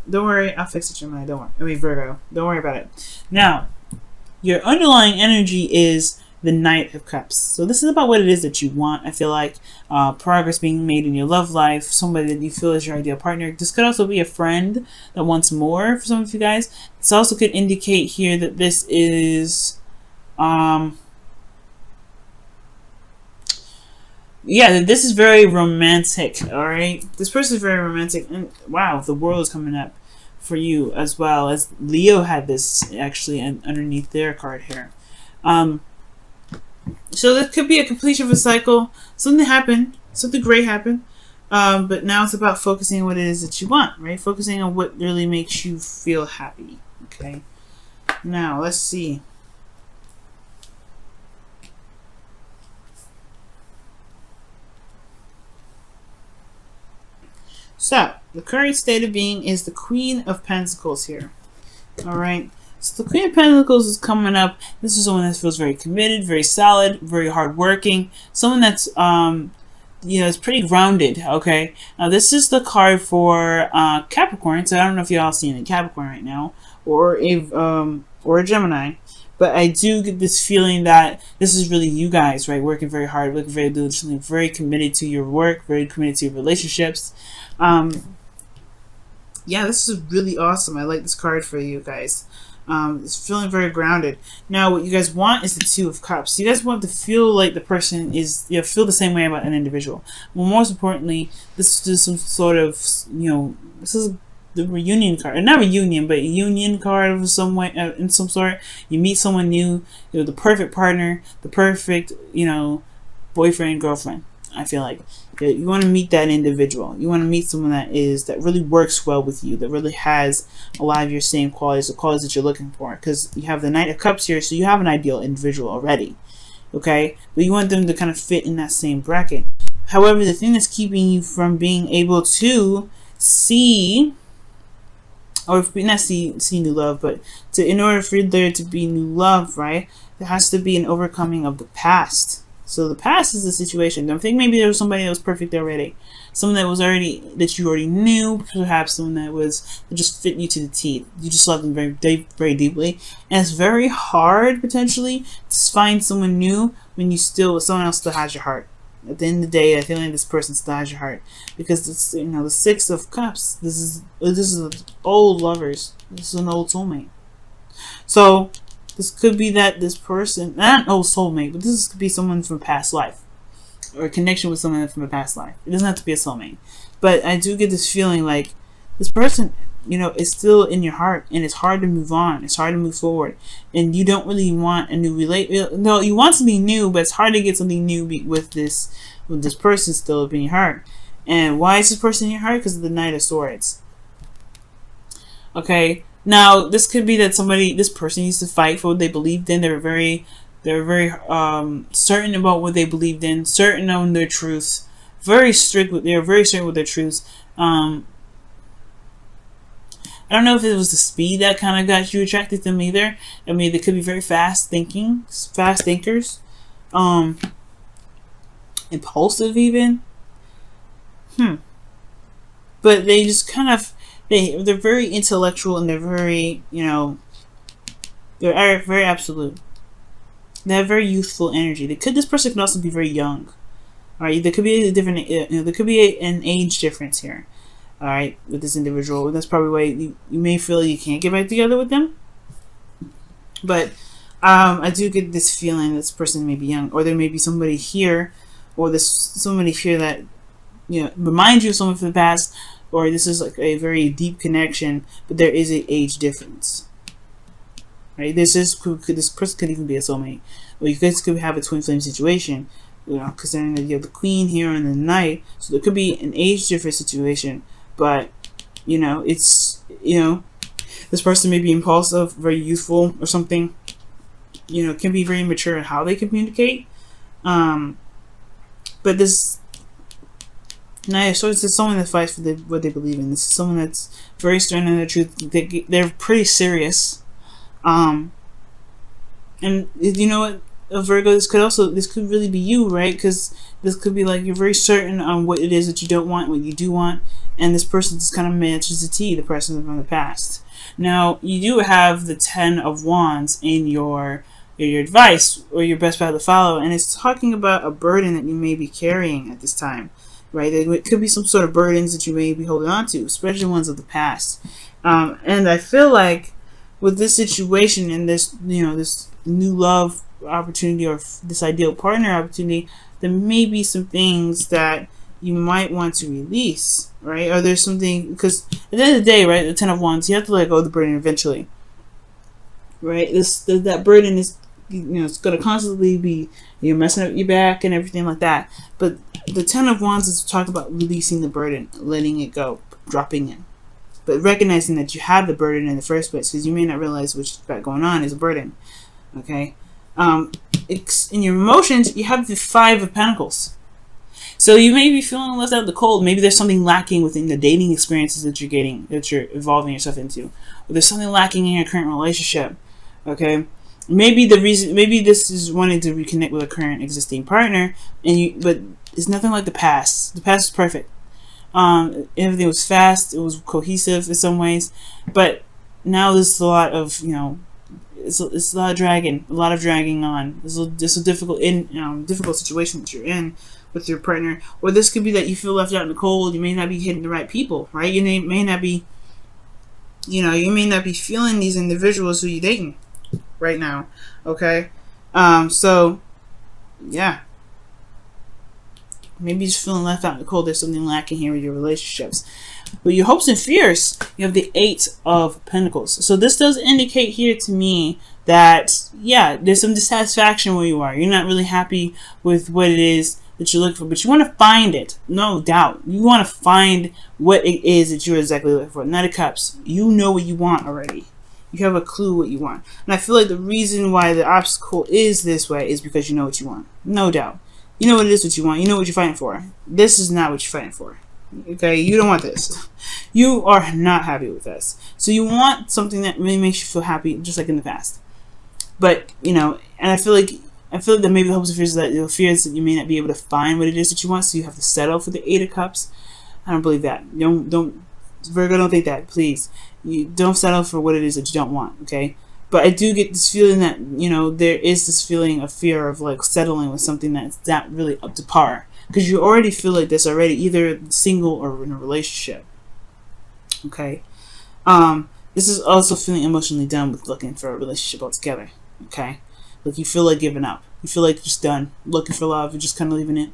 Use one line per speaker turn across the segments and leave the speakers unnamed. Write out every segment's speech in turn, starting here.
Don't worry, I'll fix it, Gemini. Don't worry. I mean, Virgo. Don't worry about it. Now, your underlying energy is the Knight of Cups. So this is about what it is that you want. I feel like progress being made in your love life, somebody that you feel is your ideal partner. This could also be a friend that wants more for some of you guys. This also could indicate here that this is, yeah, this is very romantic. All right, this person is very romantic, and wow, the world is coming up for you as well, as Leo had this actually underneath their card here. So that could be a completion of a cycle. Something happened, something great happened, but now it's about focusing on what it is that you want, right? Focusing on what really makes you feel happy. Okay. Now let's see. So the current state of being is the Queen of Pentacles here. All right. So the Queen of Pentacles is coming up. This is someone that feels very committed, very solid, very hardworking. Someone that's you know, is pretty grounded. Okay. Now this is the card for Capricorn. So I don't know if y'all seeing a Capricorn right now, or a Gemini, but I do get this feeling that this is really you guys, right? Working very hard, working very diligently, very committed to your work, very committed to your relationships. Yeah, this is really awesome. I like this card for you guys. It's feeling very grounded. Now, what you guys want is the Two of Cups. You guys want to feel like the person is, you know, feel the same way about an individual. Well, most importantly, this is some sort of, you know, this is the reunion card. Not reunion, but a union card of some way, in some sort. You meet someone new, you know, the perfect partner, the perfect, you know, boyfriend, girlfriend. I feel like you want to meet that individual. You want to meet someone that really works well with you, that really has a lot of your same qualities, the qualities that you're looking for. Because you have the Knight of Cups here, so you have an ideal individual already. Okay, but you want them to kind of fit in that same bracket. However, the thing that's keeping you from being able to see, or not see new love, but in order for there to be new love, right, there has to be an overcoming of the past. So the past is the situation. I think maybe there was somebody that was perfect already. Someone that was that you already knew, perhaps someone that just fit you to the teeth. You just loved them very, very deeply. And it's very hard, potentially, to find someone new when someone else still has your heart. At the end of the day, I feel like this person still has your heart. Because it's, you know, the Six of Cups, this is old lovers. This is an old soulmate. So this could be that this person, not an old soulmate, but this could be someone from a past life, or a connection with someone from a past life. It doesn't have to be a soulmate, but I do get this feeling like this person, you know, is still in your heart, and it's hard to move on. It's hard to move forward, and you don't really want a new No, you want something new, but it's hard to get something new with this person still in your heart. And why is this person in your heart? Because of the Knight of Swords. Okay. Now, this could be that this person used to fight for what they believed in. They're very certain about what they believed in, certain on their truths, they're very certain with their truths. I don't know if it was the speed that kind of got you attracted to them either. I mean, they could be very fast thinkers, impulsive even. But they just kind of, they're very intellectual, and they're very, you know, they're very absolute. They have very youthful energy. This person could also be very young. All right, there could be there could be an age difference here. All right, with this individual, that's probably why you may feel you can't get back together with them. But I do get this feeling that this person may be young, or there may be somebody here, or there's somebody here that, you know, reminds you of someone from the past. Or this is like a very deep connection, but there is an age difference. Right? This person could even be a soulmate, or you guys could have a twin flame situation. You know, considering that you have the Queen here and the Knight, so there could be an age difference situation. But you know, it's, you know, this person may be impulsive, very youthful, or something. You know, can be very mature in how they communicate. But this. Now, so it's someone that fights for what they believe in. This is someone that's very stern in their truth. They're pretty serious. And you know what? Virgo, this could really be you, right? Because this could be like you're very certain on what it is that you don't want, what you do want, and this person just kind of matches the T, the person from the past. Now, you do have the 10 of Wands in your advice or your best path to follow, and it's talking about a burden that you may be carrying at this time, right? It could be some sort of burdens that you may be holding on to, especially ones of the past. And I feel like with this situation and this, this new love opportunity or this ideal partner opportunity, there may be some things that you might want to release, right? Or there's something, because at the end of the day, right, the 10 of Wands, you have to let go of the burden eventually, right? That burden is, it's going to constantly be, messing up your back and everything like that. But the 10 of Wands is to talk about releasing the burden, letting it go, dropping it. But recognizing that you have the burden in the first place, because you may not realize what's going on is a burden, okay? In your emotions, you have the 5 of Pentacles. So you may be feeling left out in the cold. Maybe there's something lacking within the dating experiences that you're getting, that you're involving yourself into. Or there's something lacking in your current relationship, okay? Maybe this is wanting to reconnect with a current existing partner, but it's nothing like the past. The past is perfect. Everything was fast. It was cohesive in some ways, but now there's a lot of, it's a lot of dragging on. It's a difficult situation that you're in with your partner, or this could be that you feel left out in the cold. You may not be hitting the right people, right? You may not be, you may not be feeling these individuals who you're dating right now. Okay, so yeah. Maybe you're just feeling left out in the cold. There's something lacking here with your relationships. But your hopes and fears, you have the 8 of Pentacles. So this does indicate here to me that, yeah, there's some dissatisfaction where you are. You're not really happy with what it is that you're looking for. But you want to find it, no doubt. You want to find what it is that you're exactly looking for. Knight of Cups, you know what you want already. You have a clue what you want. And I feel like the reason why the obstacle is this way is because you know what you want. No doubt. You know what it is what you want. You know what you're fighting for. This is not what you're fighting for. Okay? You don't want this. You are not happy with this. So you want something that really makes you feel happy, just like in the past. But, and I feel like that maybe the hopes and fears that you may not be able to find what it is that you want, so you have to settle for the 8 of Cups. I don't believe that. Don't Virgo, don't think that, please. You don't settle for what it is that you don't want, okay? But I do get this feeling that, there is this feeling of fear of like settling with something that's not really up to par. Because you already feel like this already, either single or in a relationship. Okay? This is also feeling emotionally done with looking for a relationship altogether. Okay? Like you feel like giving up. You feel like you're just done. Looking for love. You're just kind of leaving it.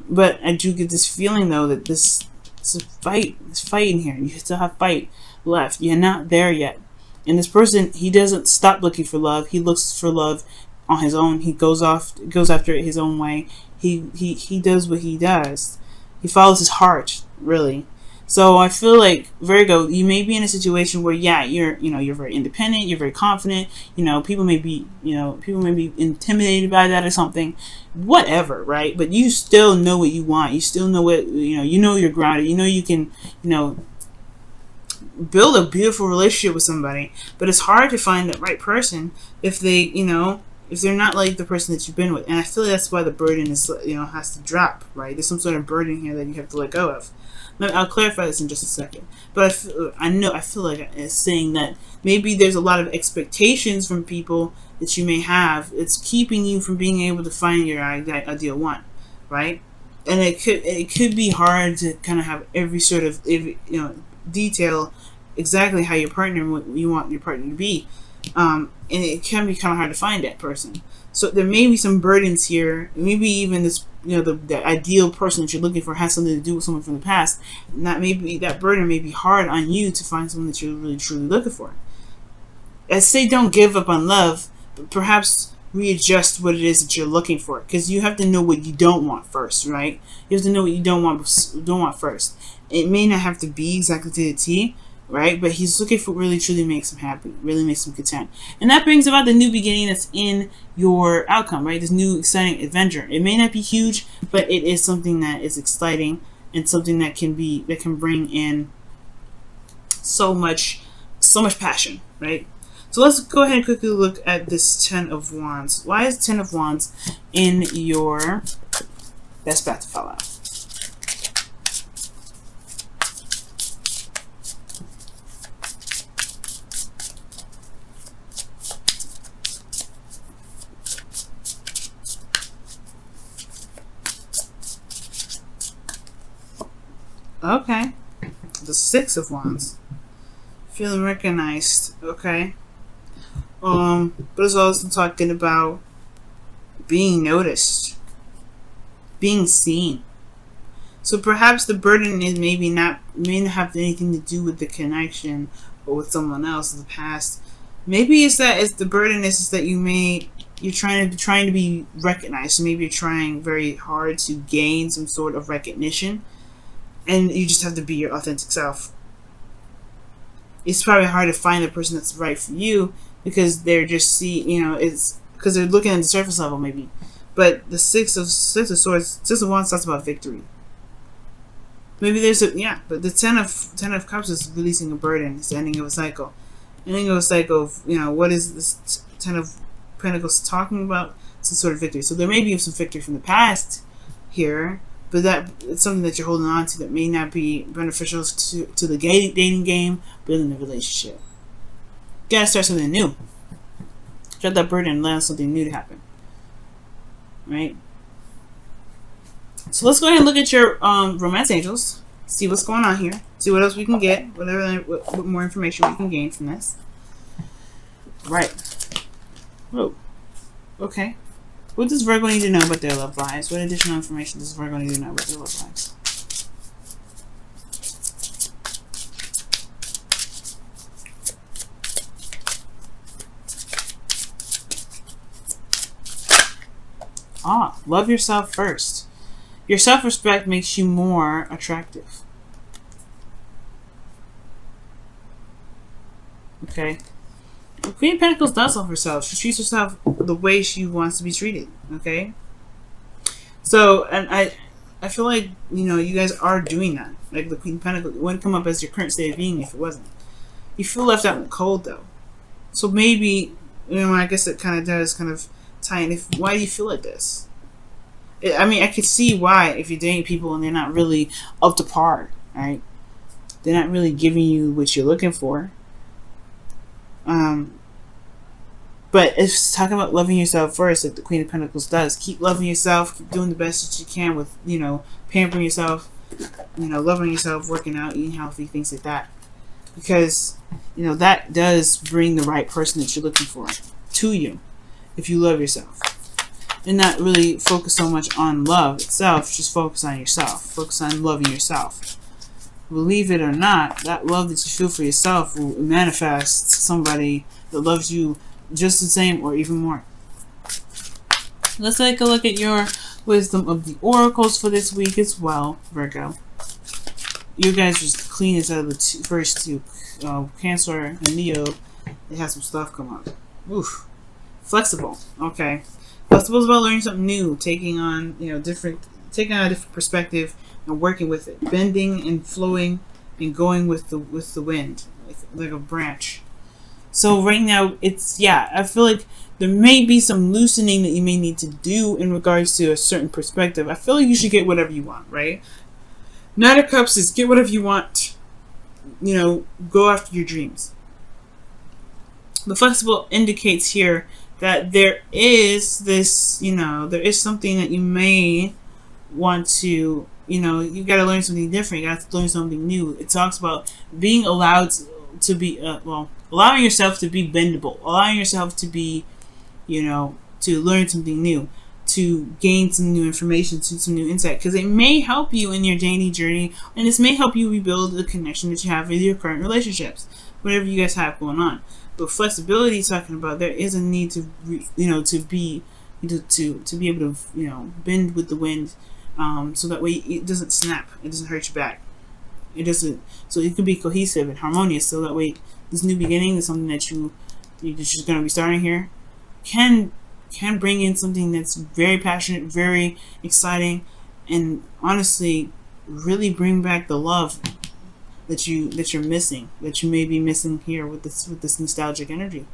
But I do get this feeling though that it's a fight. It's fighting here. You still have fight left. You're not there yet. And this person, he doesn't stop looking for love. He looks for love on his own. He goes after it his own way. He does what he does. He follows his heart, really. So I feel like Virgo, you may be in a situation where, yeah, you're very independent, you're very confident. People may be intimidated by that or something, whatever, right? But you still know what you want. You still know what you're grounded. You can build a beautiful relationship with somebody, but it's hard to find that right person if they're not like the person that you've been with. And I feel like that's why the burden is, has to drop, right? There's some sort of burden here that you have to let go of. I'll clarify this in just a second. But I feel like it's saying that maybe there's a lot of expectations from people that you may have. It's keeping you from being able to find your ideal one, right? And it could be hard to kind of have every sort of detail exactly how you want your partner to be, and it can be kind of hard to find that person. So there may be some burdens here. Maybe even this, the ideal person that you're looking for has something to do with someone from the past. And that burden may be hard on you to find someone that you're really truly looking for. I say don't give up on love, but perhaps readjust what it is that you're looking for, because you have to know what you don't want first, right? You have to know what you don't want first. It may not have to be exactly to the T, right? But he's looking for what really truly makes him happy, really makes him content. And that brings about the new beginning that's in your outcome, right? This new exciting adventure. It may not be huge, but it is something that is exciting and something that can bring in so much passion, right? So let's go ahead and quickly look at this Ten of Wands. Why is Ten of Wands in your best path to follow? Okay. The Six of Wands. Feeling recognized. Okay. But it's also talking about being noticed, being seen. So perhaps the burden is may not have anything to do with the connection or with someone else in the past. Maybe it's the burden is that you're trying to be recognized. So maybe you're trying very hard to gain some sort of recognition, and you just have to be your authentic self. It's probably hard to find the person that's right for you because they're just it's because they're looking at the surface level maybe. But the Six of Swords, Six of Wands talks about victory. Maybe there's but the Ten of Cups is releasing a burden. It's the ending of a cycle. Ending of a cycle of what is this Ten of Pentacles talking about? Some sort of victory. So there may be some victory from the past here, but it's something that you're holding on to that may not be beneficial to the dating game, but in the relationship. You gotta start something new. Drop that burden and allow something new to happen. Right? So let's go ahead and look at your romance angels. See what's going on here. See what else we can get. What more information we can gain from this. Right. Whoa. Okay. What does Virgo need to know about their love lives? What additional information does Virgo need to know about their love lives? Love yourself first. Your self-respect makes you more attractive. Okay. The Queen of Pentacles does love herself. She treats herself the way she wants to be treated. Okay. So, and I feel like you guys are doing that. Like the Queen of Pentacles, it wouldn't come up as your current state of being if it wasn't. You feel left out in the cold though. So maybe I guess it kind of does kind of tie in. Why do you feel like this? I mean, I could see why if you're dating people and they're not really up to par, right? They're not really giving you what you're looking for. But it's talking about loving yourself first, like the Queen of Pentacles does. Keep loving yourself. Keep doing the best that you can with, pampering yourself, loving yourself, working out, eating healthy, things like that. Because, that does bring the right person that you're looking for to you if you love yourself. And not really focus so much on love itself, just focus on yourself. Focus on loving yourself. Believe it or not, that love that you feel for yourself will manifest somebody that loves you just the same or even more. Let's take a look at your wisdom of the oracles for this week as well, Virgo. You guys are just the cleanest out of the first two. Cancer and Leo, they have some stuff come up. Oof. Flexible. Okay. Flexible is about learning something new, taking on a different perspective and working with it, bending and flowing and going with the wind, like a branch. So right now, I feel like there may be some loosening that you may need to do in regards to a certain perspective. I feel like you should get whatever you want, right? Knight of Cups is get whatever you want. Go after your dreams. The flexible indicates here that there is this, there is something that you may want to, you got to learn something different. You got to learn something new. It talks about being allowed to be, allowing yourself to be bendable, allowing yourself to be, to learn something new, to gain some new information, some new insight, because it may help you in your dating journey, and this may help you rebuild the connection that you have with your current relationships, whatever you guys have going on. But flexibility, talking about there is a need to, to be able to, bend with the wind, so that way it doesn't snap, it doesn't hurt your back, it doesn't. So it can be cohesive and harmonious. So that way, this new beginning is something that you're just going to be starting here, can bring in something that's very passionate, very exciting, and honestly, really bring back the love that you're missing, that you may be missing here with this nostalgic energy.